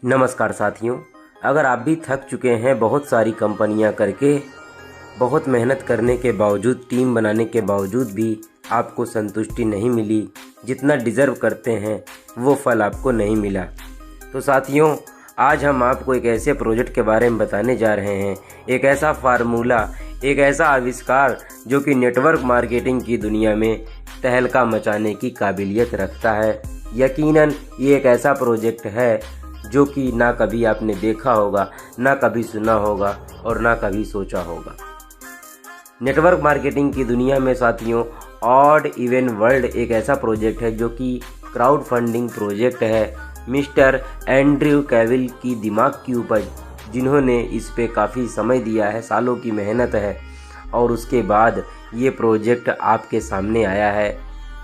नमस्कार साथियों, अगर आप भी थक चुके हैं बहुत सारी कंपनियां करके, बहुत मेहनत करने के बावजूद, टीम बनाने के बावजूद भी आपको संतुष्टि नहीं मिली, जितना डिज़र्व करते हैं वो फल आपको नहीं मिला, तो साथियों आज हम आपको एक ऐसे प्रोजेक्ट के बारे में बताने जा रहे हैं। एक ऐसा फार्मूला, एक ऐसा आविष्कार जो कि नेटवर्क मार्केटिंग की दुनिया में तहलका मचाने की काबिलियत रखता है। यकीनन ये एक ऐसा प्रोजेक्ट है जो कि ना कभी आपने देखा होगा, ना कभी सुना होगा और ना कभी सोचा होगा। नेटवर्क मार्केटिंग की दुनिया में साथियों ऑड इवन वर्ल्ड एक ऐसा प्रोजेक्ट है जो कि क्राउड फंडिंग प्रोजेक्ट है। मिस्टर एंड्रयू कैविल की दिमाग की उपज, जिन्होंने इस पे काफ़ी समय दिया है, सालों की मेहनत है और उसके बाद ये प्रोजेक्ट आपके सामने आया है।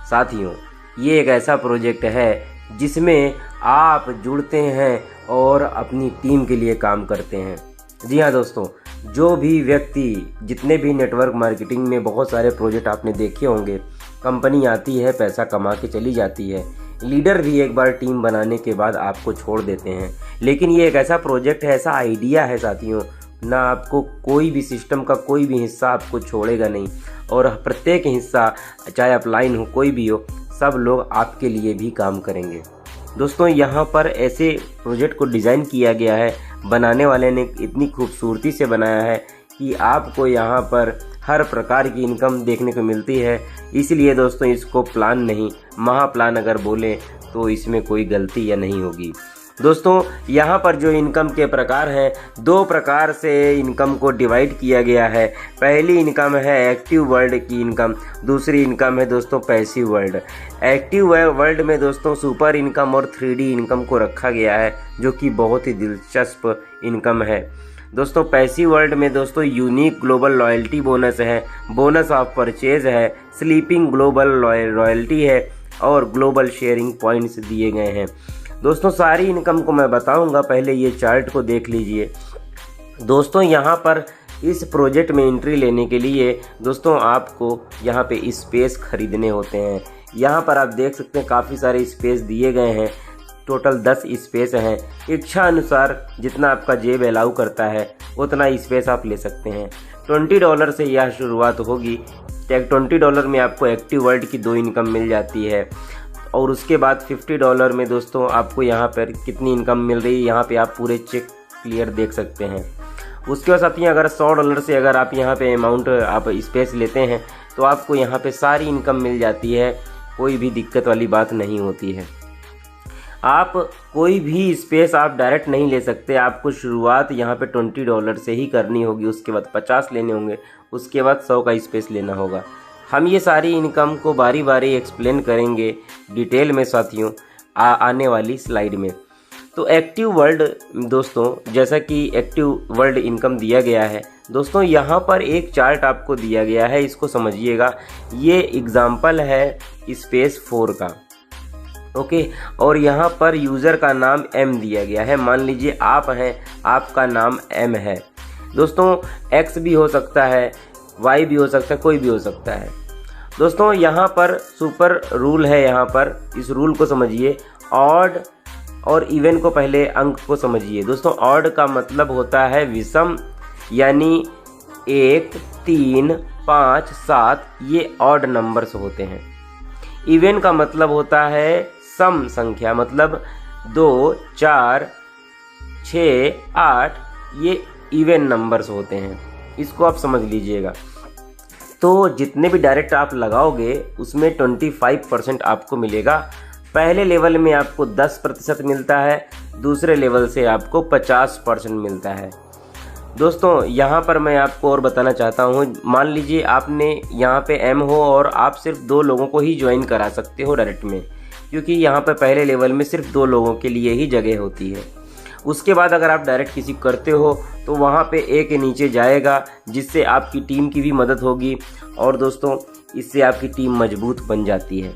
साथियों ये एक ऐसा प्रोजेक्ट है जिसमें आप जुड़ते हैं और अपनी टीम के लिए काम करते हैं। जी हाँ दोस्तों, जो भी व्यक्ति, जितने भी नेटवर्क मार्केटिंग में बहुत सारे प्रोजेक्ट आपने देखे होंगे, कंपनी आती है, पैसा कमा के चली जाती है, लीडर भी एक बार टीम बनाने के बाद आपको छोड़ देते हैं। लेकिन ये एक ऐसा प्रोजेक्ट है, ऐसा आइडिया है साथियों, ना आपको कोई भी सिस्टम का कोई भी हिस्सा आपको छोड़ेगा नहीं और प्रत्येक हिस्सा, चाहे अपलाइन हो, कोई भी हो, सब लोग आपके लिए भी काम करेंगे। दोस्तों यहाँ पर ऐसे प्रोजेक्ट को डिज़ाइन किया गया है, बनाने वाले ने इतनी खूबसूरती से बनाया है कि आपको यहाँ पर हर प्रकार की इनकम देखने को मिलती है। इसलिए दोस्तों इसको प्लान नहीं, महा प्लान अगर बोले तो इसमें कोई गलती या नहीं होगी। दोस्तों यहाँ पर जो इनकम के प्रकार हैं, दो प्रकार से इनकम को डिवाइड किया गया है। पहली इनकम है एक्टिव वर्ल्ड की इनकम, दूसरी इनकम है दोस्तों पैसिव वर्ल्ड। एक्टिव वर्ल्ड में दोस्तों सुपर इनकम और 3D इनकम को रखा गया है, जो कि बहुत ही दिलचस्प इनकम है। दोस्तों पैसिव वर्ल्ड में दोस्तों यूनिक ग्लोबल लॉयल्टी बोनस है, बोनस ऑफ परचेज है, स्लीपिंग ग्लोबल रॉयल्टी है और ग्लोबल शेयरिंग पॉइंट्स दिए गए हैं। दोस्तों सारी इनकम को मैं बताऊंगा, पहले ये चार्ट को देख लीजिए। दोस्तों यहाँ पर इस प्रोजेक्ट में एंट्री लेने के लिए दोस्तों आपको यहाँ पे स्पेस खरीदने होते हैं। यहाँ पर आप देख सकते हैं काफ़ी सारे स्पेस दिए गए हैं, टोटल 10 स्पेस हैं। इच्छा अनुसार जितना आपका जेब अलाउ करता है उतना स्पेस आप ले सकते हैं। $20 से यह शुरुआत होगी। $20 में आपको एक्टिव वर्ल्ड की 2 इनकम मिल जाती है और उसके बाद $50 में दोस्तों आपको यहाँ पर कितनी इनकम मिल रही है, यहाँ पे आप पूरे चेक क्लियर देख सकते हैं। उसके बाद साथियों अगर $100 से अगर आप यहाँ पे अमाउंट आप स्पेस लेते हैं तो आपको यहाँ पे सारी इनकम मिल जाती है, कोई भी दिक्कत वाली बात नहीं होती है। आप कोई भी स्पेस आप डायरेक्ट नहीं ले सकते, आपको शुरुआत यहाँ पे $20 से ही करनी होगी, उसके बाद 50 लेने होंगे, उसके बाद 100 का स्पेस लेना होगा। हम ये सारी इनकम को बारी बारी एक्सप्लेन करेंगे डिटेल में साथियों आने वाली स्लाइड में। तो एक्टिव वर्ल्ड दोस्तों, जैसा कि एक्टिव वर्ल्ड इनकम दिया गया है दोस्तों, यहाँ पर एक चार्ट आपको दिया गया है, इसको समझिएगा। ये एग्जाम्पल है स्पेस 4 का, ओके। और यहाँ पर यूज़र का नाम M दिया गया है। मान लीजिए आप हैं, आपका नाम M है। दोस्तों X भी हो सकता है, Y भी हो सकता है, कोई भी हो सकता है। दोस्तों यहाँ पर सुपर रूल है, यहाँ पर इस रूल को समझिए। ऑड और इवन को पहले अंक को समझिए। दोस्तों ऑड का मतलब होता है विषम, यानी 1, 3, 5, 7 ये ऑड नंबर्स होते हैं। इवन का मतलब होता है सम संख्या, मतलब 2, 4, 6, 8 ये इवन नंबर्स होते हैं, इसको आप समझ लीजिएगा। तो जितने भी डायरेक्ट आप लगाओगे उसमें 25% आपको मिलेगा। पहले लेवल में आपको 10% मिलता है, दूसरे लेवल से आपको 50% मिलता है। दोस्तों यहाँ पर मैं आपको और बताना चाहता हूँ, मान लीजिए आपने यहाँ पे M हो और आप सिर्फ 2 लोगों को ही ज्वाइन करा सकते हो डायरेक्ट में, क्योंकि यहाँ पर पहले लेवल में सिर्फ 2 लोगों के लिए ही जगह होती है। उसके बाद अगर आप डायरेक्ट किसी करते हो तो वहाँ पे A के नीचे जाएगा, जिससे आपकी टीम की भी मदद होगी और दोस्तों इससे आपकी टीम मजबूत बन जाती है।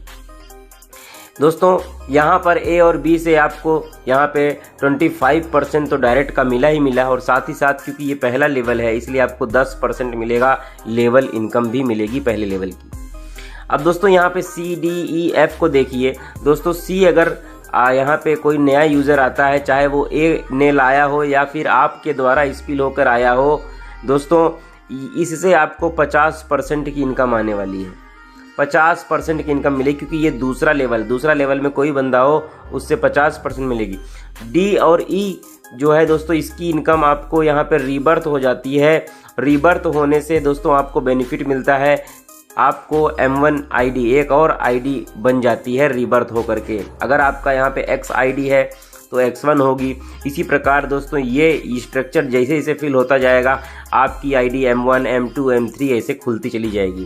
दोस्तों यहाँ पर A और B से आपको यहाँ पे 25% तो डायरेक्ट का मिला ही मिला, और साथ ही साथ क्योंकि ये पहला लेवल है इसलिए आपको 10% मिलेगा, लेवल इनकम भी मिलेगी पहले लेवल की। अब दोस्तों यहाँ पे C, D, E, F को देखिए। दोस्तों C अगर यहाँ पे कोई नया यूज़र आता है, चाहे वो ए ने लाया हो या फिर आपके द्वारा स्पिल होकर आया हो दोस्तों, इससे आपको 50% की इनकम आने वाली है। 50% की इनकम मिलेगी, क्योंकि ये दूसरा लेवल में कोई बंदा हो उससे 50% मिलेगी। डी और ई जो है दोस्तों, इसकी इनकम आपको यहाँ पे रीबर्थ हो जाती है। रीबर्थ होने से दोस्तों आपको बेनिफिट मिलता है, आपको M1 ID एक और ID बन जाती है रीबर्थ होकर के। अगर आपका यहाँ पे X ID है तो X1 होगी। इसी प्रकार दोस्तों ये स्ट्रक्चर जैसे जैसे फिल होता जाएगा आपकी ID M1 M2 M3 ऐसे खुलती चली जाएगी।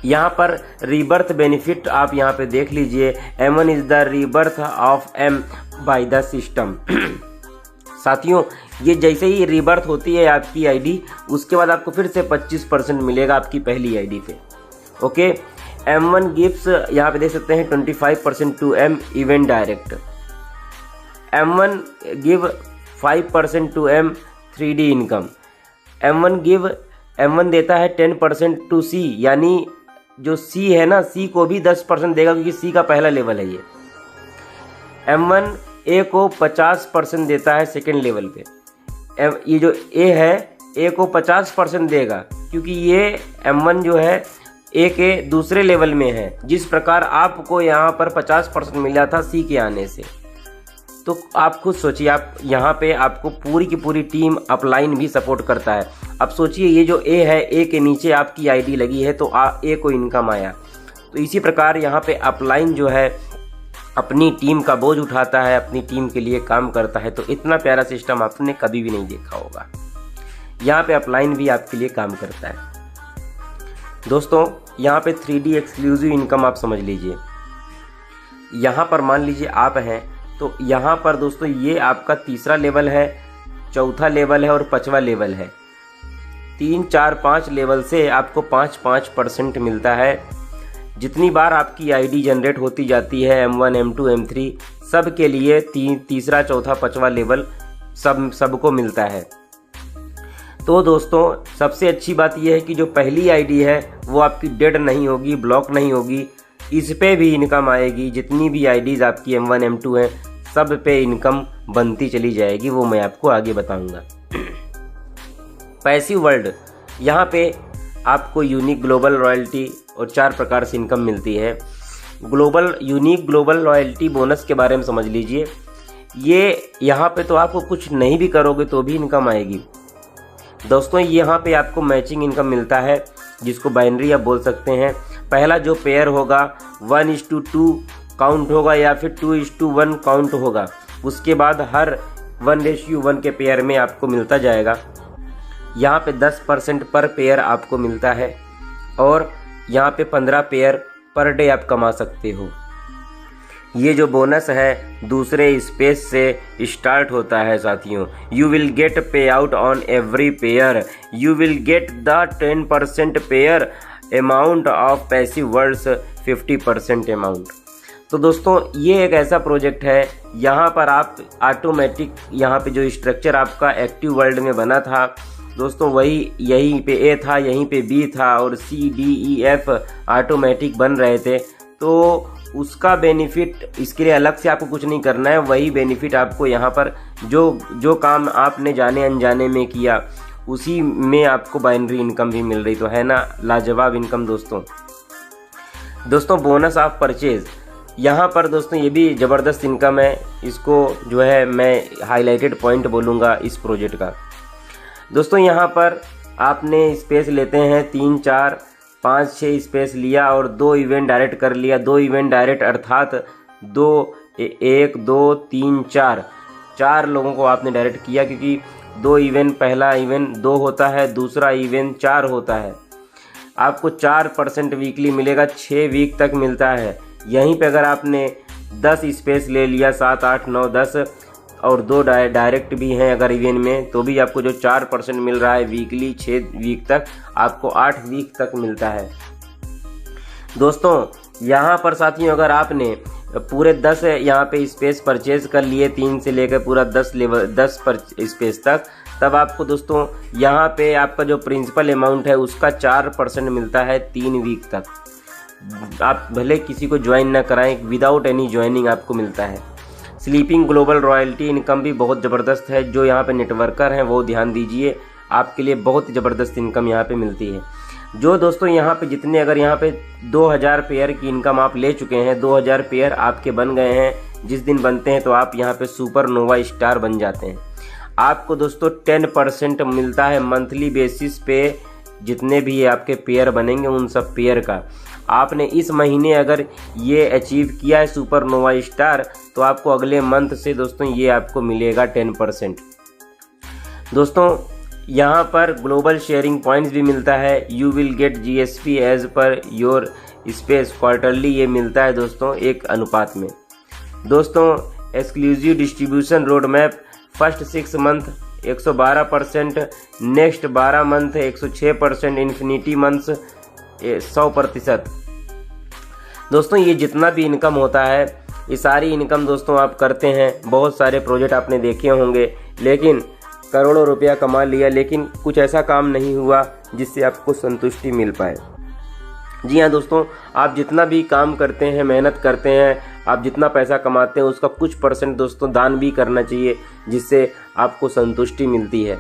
यहाँ पर रीबर्थ बेनिफिट आप यहाँ पे देख लीजिए, M1 is the rebirth of M by the system. साथियों ये जैसे ही रीबर्थ होती है आपकी आईडी, उसके बाद आपको फिर से 25% मिलेगा आपकी पहली आईडी पे। ओके, M1 गिव्स यहाँ पे देख सकते हैं 25% to M event direct. M1 give 5% to M 3D income. M1 देता है 10% टू C, यानी जो C है ना, C को भी 10% देगा, क्योंकि C का पहला लेवल है ये। M1 A को 50% देता है सेकेंड लेवल पे। ये जो A है, A को 50% देगा, क्योंकि ये M1 जो है A के दूसरे लेवल में है। जिस प्रकार आपको यहाँ पर 50% मिला था C के आने से, तो आप खुद सोचिए, आप यहाँ पे आपको पूरी की पूरी टीम अपलाइन भी सपोर्ट करता है। अब सोचिए ये जो A है, A के नीचे आपकी आईडी लगी है तो A को इनकम आया। तो इसी प्रकार यहाँ पे अपलाइन जो है अपनी टीम का बोझ उठाता है, अपनी टीम के लिए काम करता है। तो इतना प्यारा सिस्टम आपने कभी भी नहीं देखा होगा। यहाँ पे अपलाइन भी आपके लिए काम करता है। दोस्तों यहाँ पे 3D एक्सक्लूसिव इनकम आप समझ लीजिए। यहाँ पर मान लीजिए आप हैं, तो यहाँ पर दोस्तों ये आपका तीसरा लेवल है, चौथा लेवल है और पांचवा लेवल है। 3, 4, 5 लेवल से आपको 5% मिलता है। जितनी बार आपकी आईडी जनरेट होती जाती है M1 M2 M3 सब के लिए तीसरा, चौथा, पांचवा लेवल सबको मिलता है। तो दोस्तों सबसे अच्छी बात यह है कि जो पहली आईडी है वो आपकी डेड नहीं होगी, ब्लॉक नहीं होगी, इस पे भी इनकम आएगी। जितनी भी आईडीज़ आपकी M1 M2 हैं सब पे इनकम बनती चली जाएगी, वो मैं आपको आगे बताऊंगा। पैसिव वर्ल्ड, यहाँ पे आपको यूनिक ग्लोबल रॉयल्टी और 4 प्रकार से इनकम मिलती है। यूनिक ग्लोबल रॉयल्टी बोनस के बारे में समझ लीजिए। ये यहाँ पे तो आपको कुछ नहीं भी करोगे तो भी इनकम आएगी। दोस्तों यहाँ पे आपको मैचिंग इनकम मिलता है, जिसको बाइनरी आप बोल सकते हैं। पहला जो पेयर होगा 1:2 काउंट होगा या फिर 2:1 काउंट होगा। उसके बाद हर 1:1 के पेयर में आपको मिलता जाएगा। यहाँ पे 10% पर पेयर आपको मिलता है और यहाँ पे 15 पेयर पर डे आप कमा सकते हो। ये जो बोनस है दूसरे स्पेस से स्टार्ट होता है साथियों। यू विल गेट पे out on every pair, you will get the 10% pair amount of passive words 50% amount. तो दोस्तों ये एक ऐसा प्रोजेक्ट है, यहाँ पर आप ऑटोमेटिक, यहाँ पे जो स्ट्रक्चर आपका एक्टिव वर्ल्ड में बना था दोस्तों, वही यहीं पे ए था, यहीं पे बी था और C-D-E-F ऑटोमेटिक बन रहे थे। तो उसका बेनिफिट, इसके लिए अलग से आपको कुछ नहीं करना है, वही बेनिफिट आपको यहाँ पर जो काम आपने जाने अनजाने में किया उसी में आपको बाइनरी इनकम भी मिल रही। तो है ना लाजवाब इनकम दोस्तों। बोनस ऑफ परचेज, यहाँ पर दोस्तों ये भी ज़बरदस्त इनकम है। इसको जो है मैं हाईलाइटेड पॉइंट बोलूँगा इस प्रोजेक्ट का। दोस्तों यहाँ पर आपने स्पेस लेते हैं 3, 4, 5, 6 स्पेस लिया और 2 इवेंट डायरेक्ट कर लिया। 2 इवेंट डायरेक्ट अर्थात 1, 2, 3, 4 लोगों को आपने डायरेक्ट किया, क्योंकि 2 इवेंट, पहला इवेंट 2 होता है, दूसरा इवेंट 4 होता है। आपको 4% वीकली मिलेगा, 6 वीक तक मिलता है। यहीं पे अगर आपने 10 स्पेस ले लिया, 7, 8, 9, 10 और 2 डायरेक्ट भी हैं अगर इवेंट में, तो भी आपको जो 4% मिल रहा है वीकली 6 वीक तक, आपको 8 वीक तक मिलता है। दोस्तों यहाँ पर साथियों अगर आपने पूरे 10 यहाँ पे स्पेस परचेज कर लिए, 3 से लेकर पूरा 10 स्पेस तक, तब आपको दोस्तों यहाँ पे आपका जो प्रिंसिपल अमाउंट है उसका 4% मिलता है 3 वीक तक। आप भले किसी को ज्वाइन ना कराएं, विदाउट एनी ज्वाइनिंग आपको मिलता है। स्लीपिंग ग्लोबल रॉयल्टी इनकम भी बहुत ज़बरदस्त है। जो यहाँ पे नेटवर्कर हैं वो ध्यान दीजिए, आपके लिए बहुत ज़बरदस्त इनकम यहाँ पे मिलती है। जो दोस्तों यहाँ पे जितने, अगर यहाँ पे 2000 पेयर की इनकम आप ले चुके हैं, 2000 पेयर आपके बन गए हैं, जिस दिन बनते हैं तो आप यहाँ पे सुपर नोवा स्टार बन जाते हैं। आपको दोस्तों 10% मिलता है मंथली बेसिस पे, जितने भी आपके पेयर बनेंगे उन सब पेयर का। आपने इस महीने अगर ये अचीव किया है सुपर नोवा स्टार, तो आपको अगले मंथ से दोस्तों ये आपको मिलेगा 10%। दोस्तों यहाँ पर ग्लोबल शेयरिंग पॉइंट्स भी मिलता है। You will get GSP as per your space quarterly, ये मिलता है दोस्तों एक अनुपात में। दोस्तों exclusive distribution road map, first 6 month 112%, next 12 month 106%, infinity months 100%। दोस्तों ये जितना भी इनकम होता है, ये सारी इनकम दोस्तों आप करते हैं। बहुत सारे प्रोजेक्ट आपने देखे होंगे, लेकिन करोड़ों रुपया कमा लिया, लेकिन कुछ ऐसा काम नहीं हुआ जिससे आपको संतुष्टि मिल पाए। जी हाँ दोस्तों, आप जितना भी काम करते हैं, मेहनत करते हैं, आप जितना पैसा कमाते हैं उसका कुछ % दोस्तों दान भी करना चाहिए, जिससे आपको संतुष्टि मिलती है।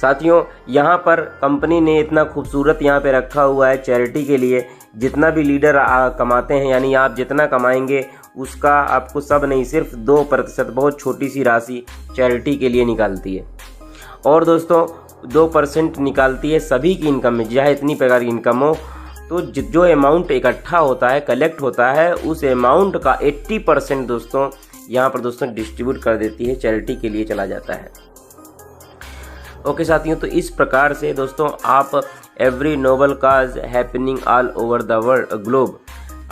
साथियों यहाँ पर कंपनी ने इतना खूबसूरत यहाँ पे रखा हुआ है चैरिटी के लिए। जितना भी लीडर कमाते हैं, यानी आप जितना कमाएंगे उसका आपको सब नहीं, सिर्फ 2%, बहुत छोटी सी राशि चैरिटी के लिए निकालती है। और दोस्तों 2% निकालती है सभी की इनकम में, चाहे इतनी प्रकार की इनकम हो। तो जो अमाउंट इकट्ठा होता है, कलेक्ट होता है, उस अमाउंट का 80% दोस्तों यहाँ पर दोस्तों डिस्ट्रीब्यूट कर देती है, चैरिटी के लिए चला जाता है। ओके साथियों, तो इस प्रकार से दोस्तों आप every noble cause happening all over the world globe,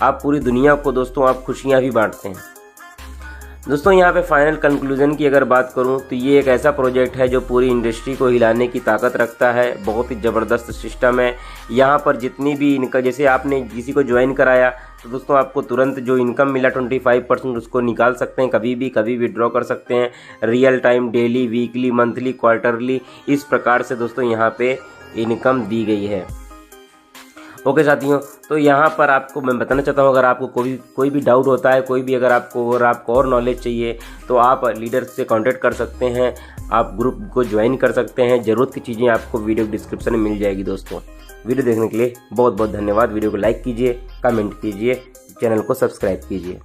आप पूरी दुनिया को दोस्तों आप खुशियाँ भी बांटते हैं। दोस्तों यहाँ पे फाइनल कंक्लूजन की अगर बात करूँ तो ये एक ऐसा प्रोजेक्ट है जो पूरी इंडस्ट्री को हिलाने की ताकत रखता है। बहुत ही ज़बरदस्त सिस्टम है यहाँ पर। जितनी भी इनका, जैसे आपने किसी को ज्वाइन कराया तो दोस्तों आपको तुरंत जो इनकम मिला 25% उसको निकाल सकते हैं, कभी विड्रॉ कर सकते हैं, real time, daily, weekly, monthly, quarterly, इस प्रकार से दोस्तों यहाँ पे इनकम दी गई है। ओके साथियों, तो यहाँ पर आपको मैं बताना चाहता हूँ, अगर आपको कोई भी डाउट होता है, कोई भी अगर आपको और नॉलेज चाहिए, तो आप लीडर से कांटेक्ट कर सकते हैं, आप ग्रुप को ज्वाइन कर सकते हैं। ज़रूरत की चीज़ें आपको वीडियो डिस्क्रिप्शन में मिल जाएगी। दोस्तों वीडियो देखने के लिए बहुत बहुत धन्यवाद। वीडियो को लाइक कीजिए, कमेंट कीजिए, चैनल को सब्सक्राइब कीजिए।